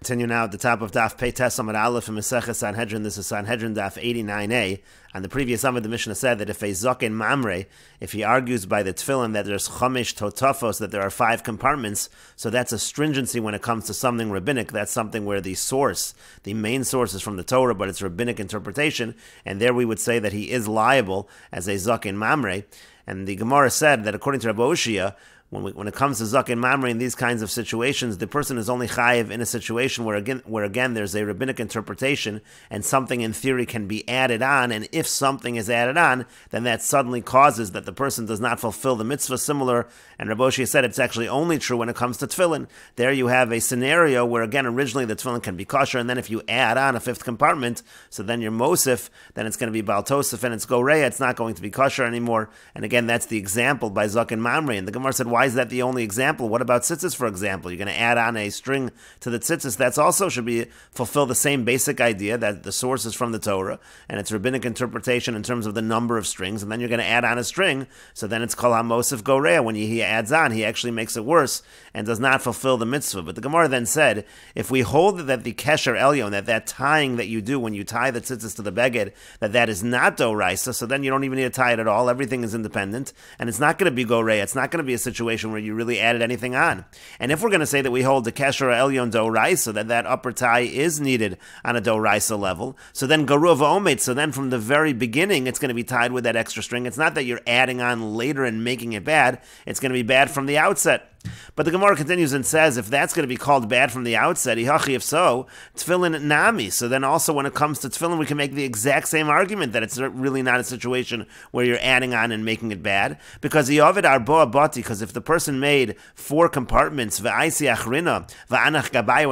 Continue now at the top of Daf Pei Tes Amud Aleph in Mesechet Sanhedrin. This is Sanhedrin Daf 89a. On the previous Amud, the Mishnah said that if a Zaken Mamre, if he argues by the Tefillin that there's Chamesh Totafos, that there are 5 compartments, so that's a stringency when it comes to something rabbinic. That's something where the source, the main source is from the Torah, but it's rabbinic interpretation, and there we would say that he is liable as a Zaken Mamre. And the Gemara said that according to Rabbi Oshia, when it comes to Zaken Mamre in these kinds of situations, the person is only chayiv in a situation where again there's a rabbinic interpretation and something in theory can be added on, and if something is added on, then that suddenly causes that the person does not fulfill the mitzvah. Similar, and Rabbi Oshia said it's actually only true when it comes to tefillin. There you have a scenario where again originally the tefillin can be kosher, and then if you add on a 5th compartment, so then you're mosif, then it's going to be Baal Tosef and it's goreya, it's not going to be kosher anymore. And again, that's the example by Zaken Mamre. And the Gemara said, why is that the only example? What about tzitzis, for example? You're going to add on a string to the tzitzis. That's also should be fulfill the same basic idea that the source is from the Torah and it's rabbinic interpretation in terms of the number of strings, and then you're going to add on a string. So then it's kol hamosif goreya. When he adds on, he actually makes it worse and does not fulfill the mitzvah. But the Gemara then said, if we hold that the kesher elyon, that tying that you do when you tie the tzitzis to the beged, that is not doraisa, so then you don't even need to tie it at all. Everything is independent, and it's not going to be goreya. It's not going to be a situation where you really added anything on. And if we're going to say that we hold the kesher elyon doraisa, that upper tie is needed on a doraisa level, so then garuv omet, so then from the very beginning it's going to be tied with that extra string. It's not that you're adding on later and making it bad. It's going to be bad from the outset. But the Gemara continues and says, if that's going to be called bad from the outset, if so, tefillin nami. So then also when it comes to tefillin, we can make the exact same argument that it's really not a situation where you're adding on and making it bad. Because because if the person made 4 compartments, and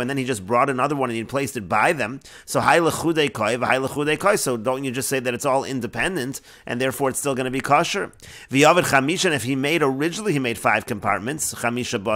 then he just brought another one and he placed it by them, so so don't you just say that it's all independent and therefore it's still going to be kosher? If he made 5 compartments,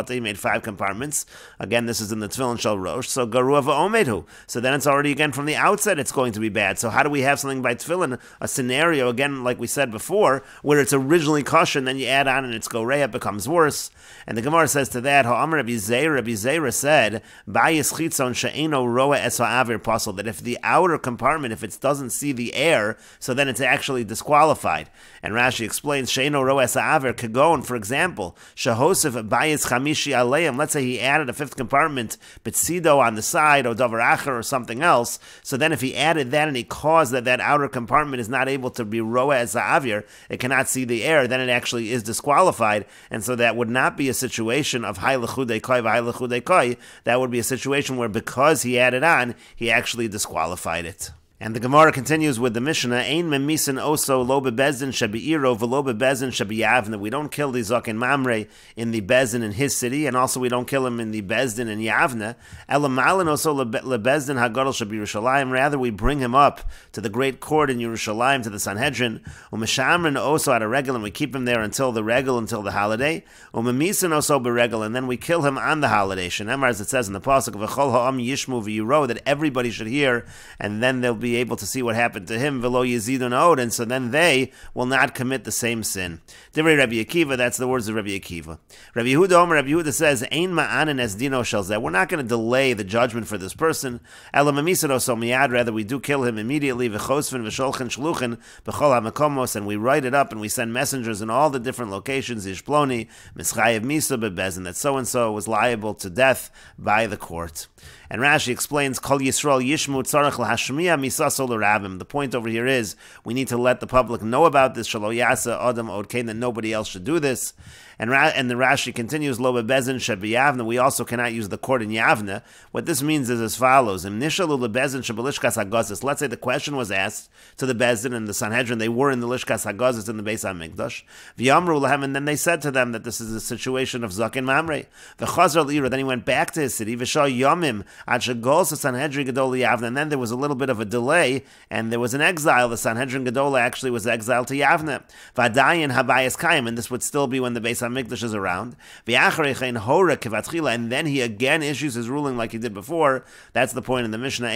he made 5 compartments. Again, this is in the Tefillin Shel Rosh. So Garuva Omedu. So then it's already again from the outset it's going to be bad. So how do we have something by Tefillin, a scenario again like we said before, where it's originally kosher and then you add on and it's goreya, it becomes worse. And the Gemara says to that, Ha'amar Rabbi Zeira said, Bayis chitzon she'eno roa es ha'avir pasol, that if the outer compartment, if it doesn't see the air, so then it's actually disqualified. And Rashi explains, she'eno roa es ha'avir kagon, for example, shehosef bayis chamishi aleim, let's say he added a 5th compartment, betzido on the side, or davar acher, or something else, so then if he added that and he caused that outer compartment is not able to be roa as ha'avir, it cannot see the air, then it actually is disqualified, and so that would not be a situation of hay lechudei koi v'hay lechudei koi. That would be a situation where because he added on, he actually disqualified it. And the Gemara continues with the Mishnah, Ein memisin oso lo bebezdin shebeiro v'lo bebezdin shebeyavne. We don't kill the Zaken Mamre in the Bezdin in his city, and also we don't kill him in the Bezdin in Yavne. Elamalin oso lebezdin hagadol shebYerushalayim. Rather, we bring him up to the great court in Yerushalayim, to the Sanhedrin. Umeshamrin oso at a regel, and we keep him there until the regel, until the holiday. Umemisin oso beregel, and then we kill him on the holiday. Shenemar, as it says in the pasuk, v'chol ha'am yishmu v'yiro, that everybody should hear, and then they'll be able to see what happened to him, v'lo yezidun od, and so then they will not commit the same sin. Divrei Rabbi Akiva, that's the words of Rabbi Akiva. Rabbi Yehuda says, Ein ma'anin es dino shel zeh. We're not going to delay the judgment for this person. Ela memisin oso miyad, rather we do kill him immediately, v'chosfen v'sholchen shluchen b'chol ha'makomos, and we write it up and we send messengers in all the different locations, Yishploni, mischayev misa bebezin, that so-and-so was liable to death by the court. And Rashi explains, Kol Yisrael Yishmu Tzarech L'Hashmiya Misaso L'Ravim. The point over here is, we need to let the public know about this, Shalo Yasa Adam Od Kain, that nobody else should do this. And the Rashi continues, Lo Bebezin Shebiyavne. We also cannot use the court in Yavne. What this means is as follows: Imnishalu Lebezin Shebelishkas Hagazis. Let's say the question was asked to the Bezdin and the Sanhedrin. They were in the Lishkas Hagazis in the Beis HaMikdash. V'yamru Lahem, and then they said to them that this is a situation of Zaken Mamre. V'chazar L'ira. Then he went back to his city. V'shah Yomim Ad Shegol Sanhedrin Gedol Yavne. And then there was a little bit of a delay, and there was an exile. The Sanhedrin Gedol actually was exiled to Yavne. V'adayin Habayis Kayim, and this would still be when the Beis HaMikdash is around. And then he again issues his ruling like he did before. That's the point in the Mishnah.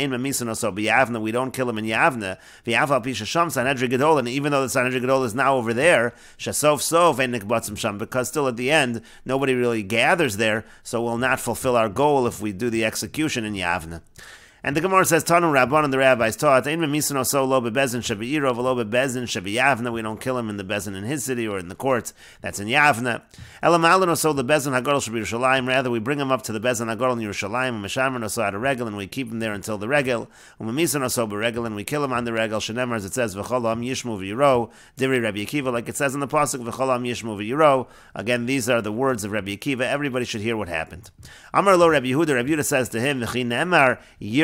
We don't kill him in Yavne. And even though the Sanhedrin Gadol is now over there, because still at the end, nobody really gathers there, so we'll not fulfill our goal if we do the execution in Yavne. And the Gemara says, Tanu Rabban, and the rabbis taught, we don't kill him in the bezin in his city or in the courts. That's in Yavne. Rather, we bring him up to the bezin hagadol in Yerushalayim, and we keep him there until the regel. And we kill him on the regel. Shenemar, as it says, Divri Rabbi Akiva, like it says in the pasuk, Again, these are the words of Rabbi Akiva. Everybody should hear what happened. Amar lo Rabbi Yehuda. Rabbi Yehuda says to him,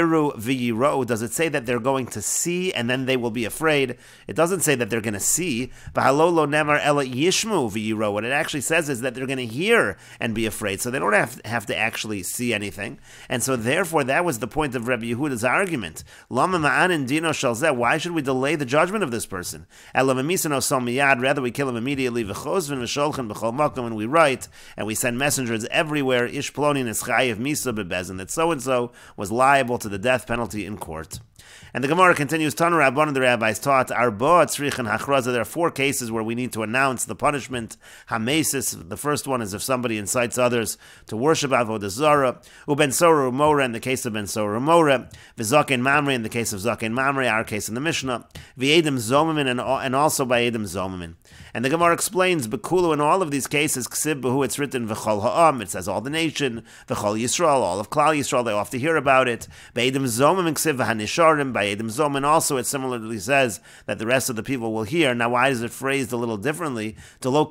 does it say that they're going to see and then they will be afraid? It doesn't say that they're going to see. What it actually says is that they're going to hear and be afraid. So they don't have to actually see anything. And so therefore that was the point of Rabbi Yehuda's argument. Why should we delay the judgment of this person? Rather we kill him immediately. And we write and we send messengers everywhere that so-and-so was liable to the death penalty in court. And the Gemara continues, Tanu Rabban, the rabbis taught, there are 4 cases where we need to announce the punishment. Hamesis, the first one is if somebody incites others to worship Avodah Zarah. Uben Sorah Umora, in the case of Ben Sorah Umora. V'zaken Mamre, in the case of Zaken Mamre, our case in the Mishnah. V'edim Zomamin, and also by Edim Zomamin. And the Gemara explains, Bekulu, in all of these cases, Ksib Behu, it's written, V'chol Ha'am, it says all the nation, V'chol Yisrael, all of Klal Yisrael, they have to hear about it. Be'edim Zomamin, Ksiv V'hanisharim, by Edim Zomamin also, it similarly says that the rest of the people will hear. Now, why is it phrased a little differently? So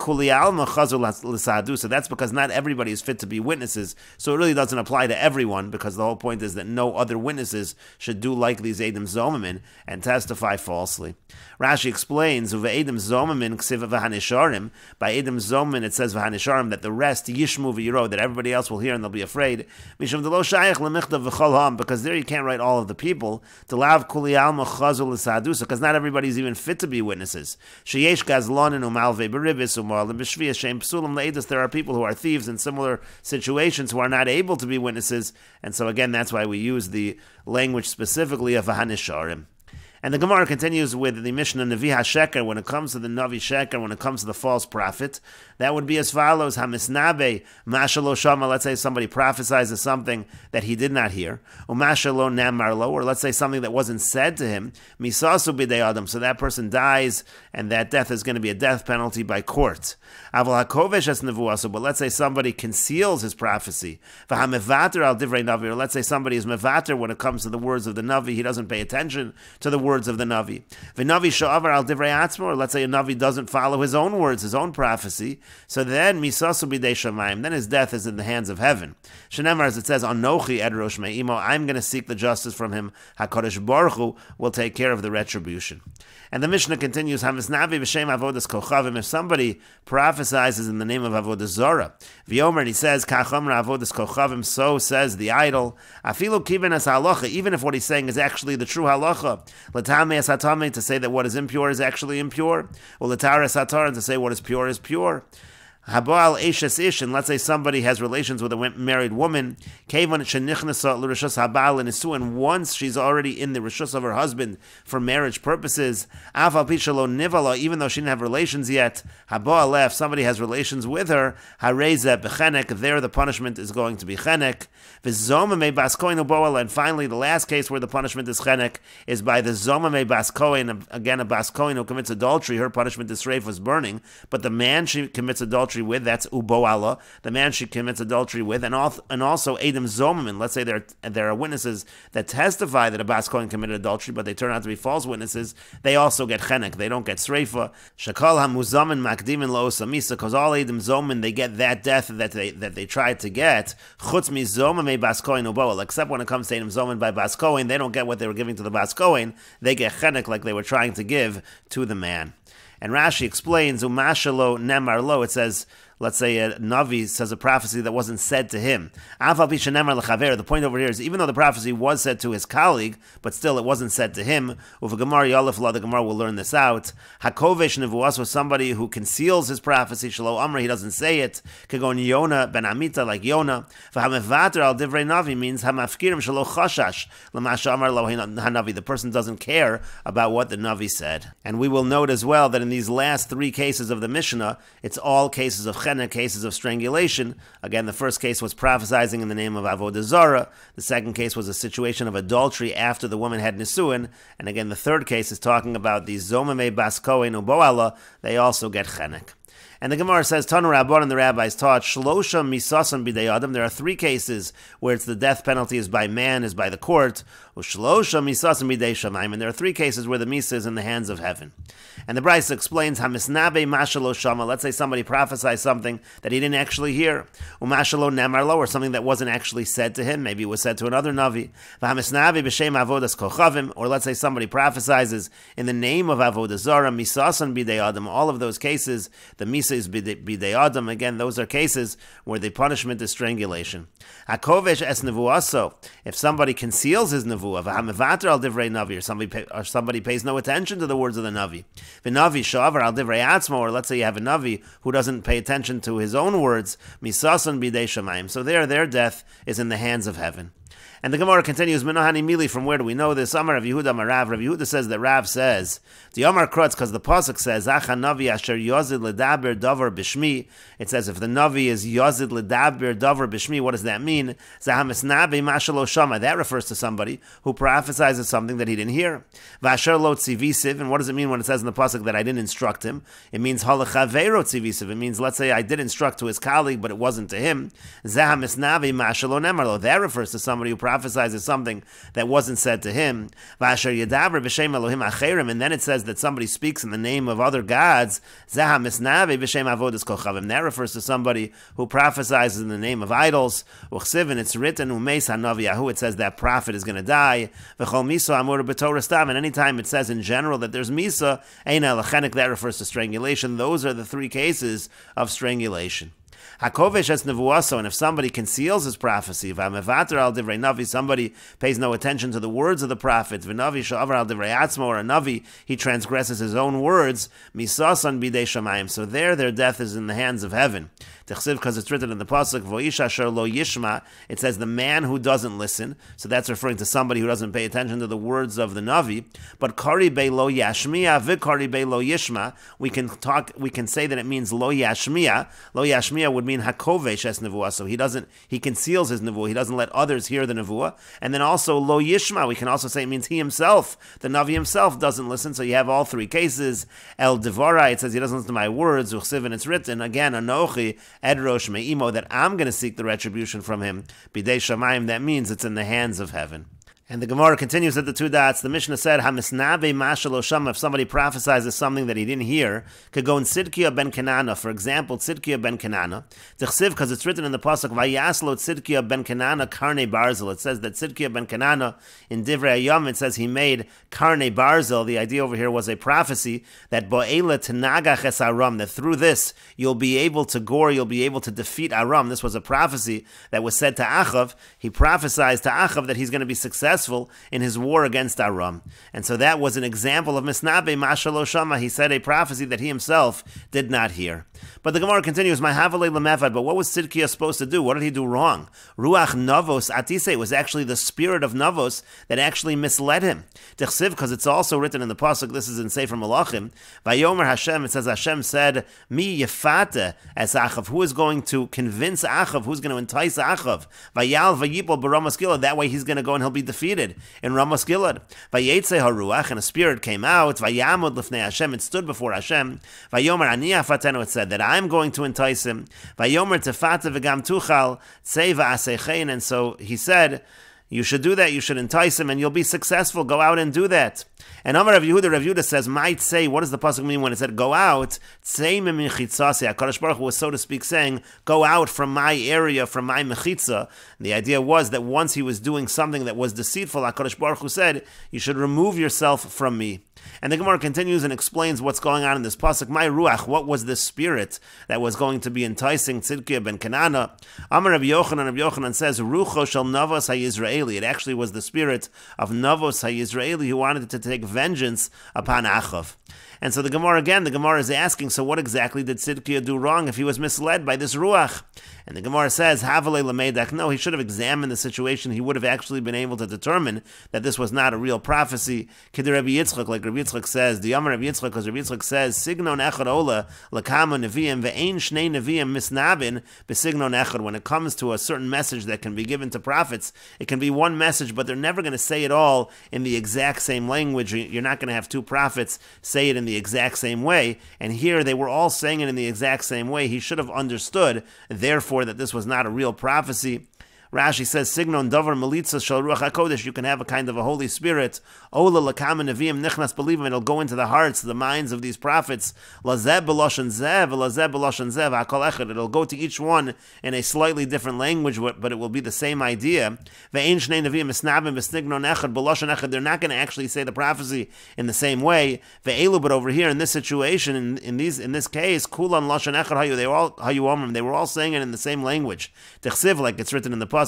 that's because not everybody is fit to be witnesses, so it really doesn't apply to everyone, because the whole point is that no other witnesses should do like these Edim Zomamin and testify falsely. Rashi explains, Edim Zomamin, Ksiv V'hanisharim, by Edim Zomamin it says V'hanisharim, that the rest Yishmu V'yiro, that everybody else will hear and they'll be afraid. Mishum Delo Shayach L'michtav V'chol Ha'am, because there you can't write all of the people. To lav Kuli Alma Chazul L'sadusa, because not everybody's even fit to be witnesses. Sheyesh Gazlonin Umalve Beribis Umarlim B'Shviyah Shem Psulim Leidus, there are people who are thieves in similar situations who are not able to be witnesses, and so again that's why we use the language specifically of V'hanisharim. And the Gemara continues with the Mishnah Navi HaSheker, when it comes to the Navi Sheker, when it comes to the false prophet, that would be as follows, Hamisnabe, Mashalo Shama, let's say somebody prophesies something that he did not hear, Umashalo Namarlo, or let's say something that wasn't said to him, Misasu Bidei Adam, so that person dies, and that death is going to be a death penalty by court. Aval HaKovesh Es Nevuasu, but let's say somebody conceals his prophecy, Vahamevater Al Divrei Navi, or let's say somebody is Mevater when it comes to the words of the Navi, he doesn't pay attention to the words of the Navi. V'Navi Sha'avar Al Divrei Atzmo, or let's say a Navi doesn't follow his own words, his own prophecy, so then Misasu Bidei Shamayim, then his death is in the hands of heaven. Shenemar, as it says, Anochi Ed Rosh Me'imo, I'm going to seek the justice from him. HaKadosh Baruch Hu will take care of the retribution. And the Mishnah continues, Hamisnavi B'Shem Avodas Kochavim, if somebody prophesizes in the name of Avodah Zorah, V'yomer, and he says, Kachamra Avodas Kochavim, so says the idol, Afilu Kiben Es Halacha, even if what he's saying is actually the true halacha, L'tamei Es Hatamei, to say that what is impure is actually impure, or L'tar Es Hatar, and to say what is pure is pure. Habal Eshes Ish, and let's say somebody has relations with a married woman, Kevan Shenichnesot L'Rishus Habal Nisu, and once she's already in the Rishus of her husband for marriage purposes, Afal Pishalo Nivala, even though she didn't have relations yet, Habal if somebody has relations with her, Hareza Bechenek, there the punishment is going to be Chenek. V'Zomame Baskoin Uboala, and finally the last case where the punishment is Chenek is by the Zomame Baskoin, again a Baskoin who commits adultery, her punishment is Sreif was burning, but the man she commits adultery with, that's Uboala, the man she commits adultery with, and also Adam Zomamin. Let's say there are witnesses that testify that a Bas Kohen committed adultery, but they turn out to be false witnesses. They also get chenek. They don't get sreifa. Shakal hamuzamin makdimin loosamisa, because all Adam Zomamin, they get that death that they tried to get. Chutz mi Zomame Bas Kohen Uboala, except when it comes to Adam Zomamin by Bas Kohen, they don't get what they were giving to the Bas Kohen. They get chenek like they were trying to give to the man. And Rashi explains, Umashalo Nemarlo, it says, let's say a Navi says a prophecy that wasn't said to him. The point over here is even though the prophecy was said to his colleague, but still it wasn't said to him. The Gemara will learn this out. Hakovesh nevuas was somebody who conceals his prophecy. Shelo Amra, he doesn't say it. Kagon Yona ben Amita, like Yona. V'hamevater al divrei Navi means hamafkirim shelo chashash l'masha amar lo hanavi. The person doesn't care about what the Navi said. And we will note as well that in these last three cases of the Mishnah, it's all cases of chenek, cases of strangulation. Again, the first case was prophesying in the name of Avodah Zarah. The second case was a situation of adultery after the woman had nisuin. And again, the third case is talking about the zomame bas kohen uboala. They also get chenek. And the Gemara says, Tanu Rabban, and the rabbis taught, Shlosha misasan b'dei adam. There are three cases where it's the death penalty is by man, is by the court. Shlosha misasan b'dei shamayim. And there are three cases where the misa is in the hands of heaven. And the Brisa explains, Hamisnabe mashalo shama. Let's say somebody prophesies something that he didn't actually hear. Umashalo nemarlo, or something that wasn't actually said to him. Maybe it was said to another Navi. V'hamisnabe b'shem avodas kochavim. Or let's say somebody prophesies in the name of Avodah Zarah, misasan b'dei adam. All of those cases, the misa is bidei adam. Again, those are cases where the punishment is strangulation. Hakovesh es nevuaso. If somebody conceals his nevuah, v'hamevater al divrei Navi, or somebody pays no attention to the words of the Navi. V'navi shavar al divrei atzmo, or let's say you have a Navi who doesn't pay attention to his own words, misasan bidei shamayim. So their death is in the hands of heaven. And the Gemara continues, Minohani Mili, from where do we know this? Amar Rav Yehuda Marav. Rav Yehuda says that Rav says, the Amar Krutz, because the Pasuk says, Acha Navi asher yozid ledaber davar b'shmi. It says, if the Navi is yozid ledaber davar b'shmi, what does that mean? Zahamisnabe mashalo shama. That refers to somebody who prophesies something that he didn't hear. Vasher lo tzivisiv. And what does it mean when it says in the Pasuk that I didn't instruct him? It means halachavero tzivisiv. It means, let's say I did instruct to his colleague, but it wasn't to him. Zahamisnabe mashalo nemarlo. That refers to somebody who prophesies something that wasn't said to him. And then it says that somebody speaks in the name of other gods. That refers to somebody who prophesies in the name of idols. And it's written, it says that prophet is going to die. And anytime it says in general that there's misa, that refers to strangulation. Those are the three cases of strangulation. Hakovesh es nevuaso, and if somebody conceals his prophecy, v'amevater al divrei Navi, somebody pays no attention to the words of the prophet, v'navi sha'avar al divrei atzmo, or a Navi, he transgresses his own words, misasan bidei shamayim. So their death is in the hands of heaven. Because it's written in the pasuk, Vo'ish asher lo yishma, it says the man who doesn't listen. So that's referring to somebody who doesn't pay attention to the words of the Navi. But kari be lo yashmiya, v'kari be lo yishma. We can say that it means lo yashmiya. Lo yashmiya would mean hakovesh es nevuah. So he conceals his nevuah. He doesn't let others hear the nevuah. And then also lo yishma, we can also say it means he himself, the Navi himself, doesn't listen. So you have all three cases. El devara, it says he doesn't listen to my words. Uchsiv, and it's written again, anochi Edrosh me'imo, that I'm going to seek the retribution from him. Bidei shamayim, that means it's in the hands of heaven. And the Gemara continues at the two dots. The Mishnah said, Hamisnabe mashalo shama, if somebody prophesies something that he didn't hear, could go in Tzidkiah ben Kenana. For example, Tzidkiah ben Kenana. T'chsiv, because it's written in the pasuk, Vayaslo Tzidkiah ben Kenana karne barzel. It says that Tzidkiah ben Kenana, in Divrei Hayom, it says he made karne barzel. The idea over here was a prophecy that Bo'ela tenagach es Aram, that through this you'll be able to gore, you'll be able to defeat Aram. This was a prophecy that was said to Achav. He prophesied to Achav that he's going to be successful in his war against Aram. And so that was an example of Misnabe Mashalo Shama. He said a prophecy that he himself did not hear. But the Gemara continues, but what was Tzidkiah supposed to do? What did he do wrong? Ruach Navos Atise, was actually the spirit of Navos that actually misled him. T'chsiv, because it's also written in the pasuk, this is in Sefer Malachim, Vayomer Hashem, it says Hashem said, Mi Yefate as Achav, who is going to convince Achav, who's going to entice Achav? Vayal Vayipol B'Ramas Gilad, that way he's going to go and he'll be defeated in Ramas Gilad. Vayetze HaRuach, and a spirit came out, Vayamod Lifnei Hashem, it stood before Hashem, Vayomer Ani Afatenu, it said that I'm going to entice him. Vayomer Tefate V'gam Tuchal, Tseva Asechein, and so he said, You should do that. You should entice him, and you'll be successful. Go out and do that. And Amar Rav Yehuda says, might say, what does the pasuk mean when it said, go out? HaKadosh Baruch Hu was, so to speak, saying, go out from my area, from my mechitza. The idea was that once he was doing something that was deceitful, HaKadosh Baruch Hu said, you should remove yourself from me. And the Gemara continues and explains what's going on in this pasuk. My ruach, what was this spirit that was going to be enticing Tzidkiah ben Kenana? Amar Rabbi Yochanan says, Rucho shel Navos HaYisraeli. It actually was the spirit of Navos HaYisraeli who wanted to take vengeance upon Achav. And so the Gemara is asking, so what exactly did Tzidkiah do wrong if he was misled by this ruach? And the Gemara says, Havale Lameidak, no, he should have examined the situation. He would have actually been able to determine that this was not a real prophecy. Kid Rabbi Yitzchak, like Rabbi Yitzchak says, the Yamar Rabbi Yitzchak, because Rabbi Yitzchak says, Signon Echad Ola, Lakama Neviim, Ve'ein Shnei Neviim Misnabin, Besignon Echad. When it comes to a certain message that can be given to prophets, it can be one message, but they're never going to say it all in the exact same language. You're not going to have two prophets say it in the exact same way. And here they were all saying it in the exact same way. He should have understood, therefore, that this was not a real prophecy. Rashi says, Signon Davar Melitza Shal Ruach HaKodesh, you can have a kind of a Holy Spirit. Ola Lakam Neviim Nichnas Believim, it'll go into the hearts, the minds of these prophets. Lazeb B'Loshen Zev, Lazeb B'Loshen Zev, HaKol Echad, it'll go to each one in a slightly different language, but it will be the same idea. Ve'ein Shnei Neviim Misnabim B'Snignon Echad, B'Loshen Echad, they're not going to actually say the prophecy in the same way. Ve'elu, but over here in this situation, in this case, Kulan Loshen Echad Hayu, they were all saying it in the same language. Techsiv, like it's written in the pasuk,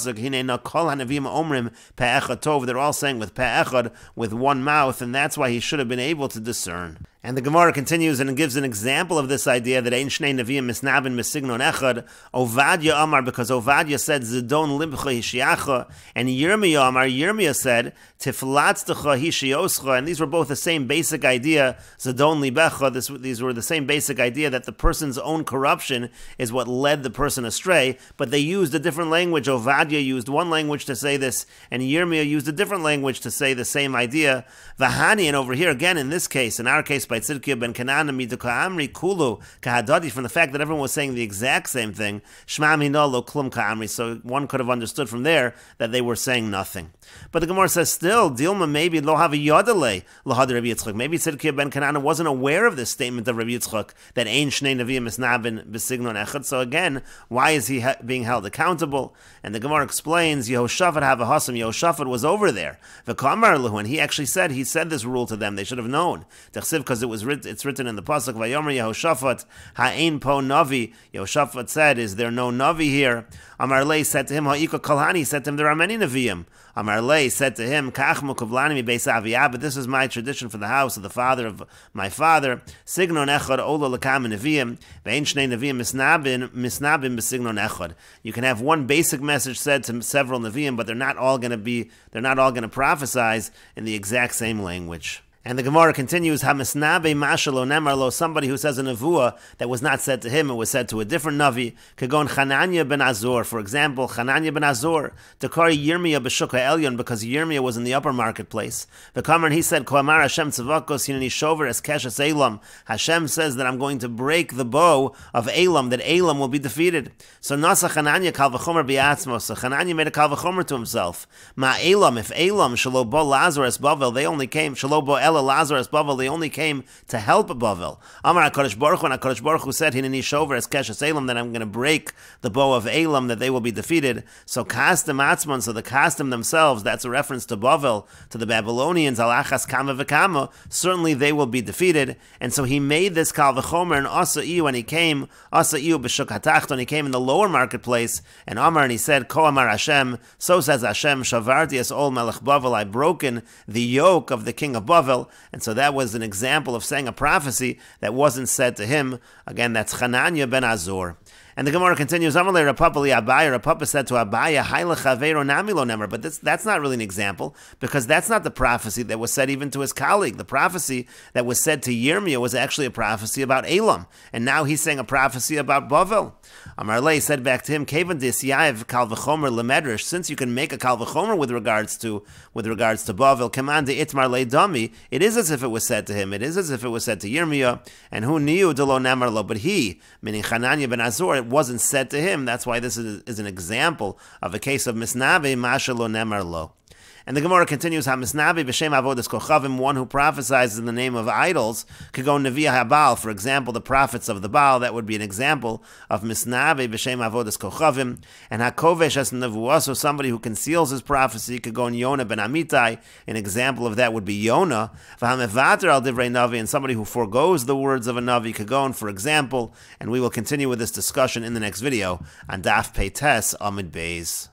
they're all saying with pe'echad, with one mouth, and that's why he should have been able to discern. And the Gemara continues and gives an example of this idea that Ein Shnei Neviim Misnabin Misignon Echad. Ovadia Amar, because Ovadia said Zidon Libcha Hishiacha, and Yirmiyah Amar, Yirmiyah said Tiflatztecha Hishioscha, and these were both the same basic idea. Zidon Libecha, these were the same basic idea that the person's own corruption is what led the person astray, but they used a different language. Ovadia used one language to say this, and Yirmiyah used a different language to say the same idea. Vahani, and over here again in this case, in our case, by Tzidkiah ben Kenana Midukah Amri Kulu Kahadadi, from the fact that everyone was saying the exact same thing, Shma Mino Lo Klum Ka'amri, so one could have understood from there that they were saying nothing. But the Gemara says still, Dilma maybe Lo Havi Yodale Lahad Rabbi Yitzchak. Maybe Tzidkiah ben Kenana wasn't aware of this statement of Rabbi Yitzchak that Ein Shnei Neviim Misnabin B'Signon Echad. So again, why is he being held accountable? And the Gemara explains, Yehoshaphat Havahasam, Yehoshaphat was over there. V'Kamar Lahu, and he actually said, he said this rule to them. They should have known. Because it's written in the pasuk, Vayomer Yehoshaphat Ha'ein Po Navi. Yehoshaphat said, is there no Navi here? Amar Lei said to him, Ha'ika Kalhani, said to him, there are many Nevi'im. Amar Lei said to him, Kach Mukavlani mi Beis Aviyah, but this is my tradition for the house of the father of my father. Signon Echad Ola Lakam Nevi'im, Ve'ein Shnei Nevi'im Misnabin B'Signon Echad. You can have one basic message said to several Nevi'im, but they're not all going to prophesize in the exact same language. And the Gemara continues, Hamisnabe Mashalo Nemarlo, somebody who says a nevuah that was not said to him, it was said to a different Navi. Kagon Chananya ben Azor, for example, Chananya ben Azor, Dekari Yirmiyah b'Shukha Elyon, because Yirmiyah was in the upper marketplace. The Kamar, he said, Koamar Hashem Tzavakos Hinani Shover Es Keshes Elam. Hashem says that I'm going to break the bow of Elam, that Elam will be defeated. So Nasa Chananya Kal V'chomer B'Yatzmo, so Chananya made a Kal V'chomer to himself. Ma Elam, if Elam, Shalo Bo Lazarus Bavel, they only came, Shalo Bo Lazarus Bavel, they only came to help Bavel. Amar HaKadosh Baruch Hu, and HaKadosh Baruch Hu said, Hinani Shover Es Keshes Elam, that I'm going to break the bow of Elam, that they will be defeated. So Kastim Atzman, so the Kastim themselves, that's a reference to Bavel, to the Babylonians, Alachas Kama V'Kama, certainly they will be defeated. And so he made this Kal V'chomer, and Asaiyu, when he came, Asaiyu B'Shuk HaTachton, he came in the lower marketplace, and Amar, and he said, Ko Amar Hashem, so says Hashem, Shavarti Es Ol Melech Bavel, I've broken the yoke of the king of Bavel. And so that was an example of saying a prophecy that wasn't said to him. Again, that's Chananya ben Azor. And the Gemara continues, Amalei Rapapa li Abaya, Rapapa said to Abaya, Haile Chaveiro Namilo Nemer, but that's not really an example, because that's not the prophecy that was said even to his colleague. The prophecy that was said to Yirmiyah was actually a prophecy about Elam, and now he's saying a prophecy about Bavel. Amarlei said back to him, Kevan Disyayev Kal V'chomer Lemedrash, since you can make a Kal V'chomer with regards to Bavel, Command Itmar Le Dami, it is as if it was said to him, it is as if it was said to Yirmiyah, and who knew Delo Nemarlo, but he, meaning Chananya ben Azor, wasn't said to him. That's why this is an example of a case of misnabe masha lo nemar lo. And the Gemara continues, HaMisnabi b'shem avodas kochavim, one who prophesies in the name of idols, could go Neviah HaBaal, for example, the prophets of the Baal. That would be an example of Misnabi b'shem avodas kochavim. And HaKovesh as Nevuah, so somebody who conceals his prophecy, could go Yonah ben Amitai. An example of that would be Yonah. V'HaMevater al divrei Navi, and somebody who forgoes the words of a Navi, could go, for example. And we will continue with this discussion in the next video on Daf Peites Amid Beis.